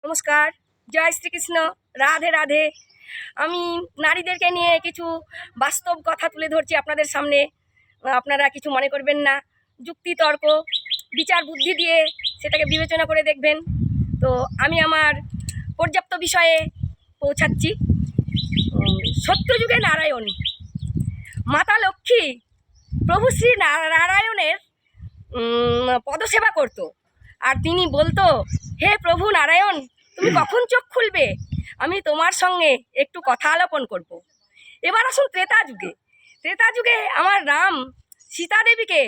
নমস্কার, জয় শ্রীকৃষ্ণ, রাধে রাধে। আমি নারীদেরকে নিয়ে কিছু বাস্তব কথা তুলে ধরছি আপনাদের সামনে। আপনারা কিছু মনে করবেন না, যুক্তি তর্ক বিচার বুদ্ধি দিয়ে সেটাকে বিবেচনা করে দেখবেন। তো আমি আমার পর্যাপ্ত বিষয়ে পৌঁছাচ্ছি। সত্যযুগে নারায়ণ, মাতা লক্ষ্মী প্রভু শ্রী নারায়ণের পদসেবা করতো। আর তিনি বলতো, হে প্রভু নারায়ণ, তুমি কখন চোখ খুলবে? আমি তোমার সঙ্গে একটু কথা আলাপন করব। এবার আসুন ত্রেতা যুগে। ত্রেতা যুগে আমার রাম সীতা দেবীকে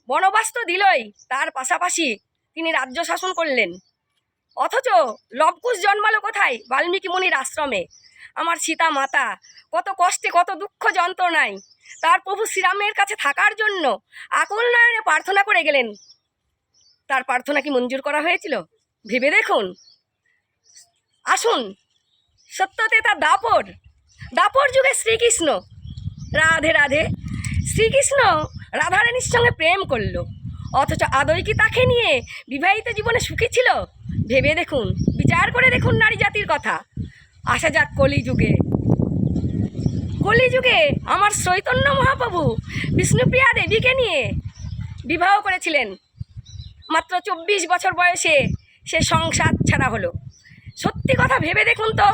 বনবাস তো দিলই, তার পাশাপাশি তিনি রাজ্য শাসন করলেন। অথচ লবকুশ জন্মালো কোথায়? বাল্মীকি মুনির আশ্রমে। আমার সীতা মাতা কত কষ্টে, কত দুঃখ যন্ত্রণায় তার প্রভু শ্রীরামের কাছে থাকার জন্য আকুল নয়নে প্রার্থনা করে গেলেন। তার প্রার্থনা কি মঞ্জুর করা হয়েছিল? ভেবে দেখুন। আসুন সত্যতে তার দাপর যুগে শ্রীকৃষ্ণ, রাধে রাধে, শ্রীকৃষ্ণ রাধারানীর সঙ্গে প্রেম করলো, অথচ আদৌ কি তাকে নিয়ে বিবাহিত জীবনে সুখী ছিল? ভেবে দেখুন, বিচার করে দেখুন নারী জাতির কথা। আসা যাক কলিযুগে। কলিযুগে আমার চৈতন্য মহাপ্রভু বিষ্ণুপ্রিয়া দেবীকে নিয়ে বিবাহ করেছিলেন। মাত্র 24 বছর বয়সে সে সংসার ছাড়া হলো। সত্যি কথা ভেবে দেখুন তো,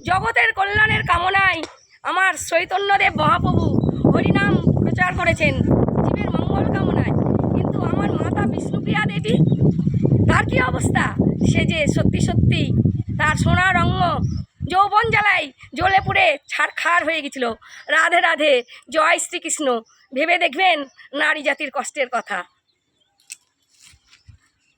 জগতের কল্যাণের কামনায় আমার চৈতন্যদেব মহাপ্রভু হরিনাম প্রচার করেছেন জীবের মঙ্গল কামনায়, কিন্তু আমার মাতা বিষ্ণুপ্রিয়া দেবী, তার কি অবস্থা? সে যে সত্যি সত্যি তার সোনার অঙ্গ যৌবন জ্বালায় জ্বলে পুড়ে ছারখার হয়ে গেছিল। রাধে রাধে, জয় শ্রীকৃষ্ণ। ভেবে দেখবেন নারী জাতির কষ্টের কথা।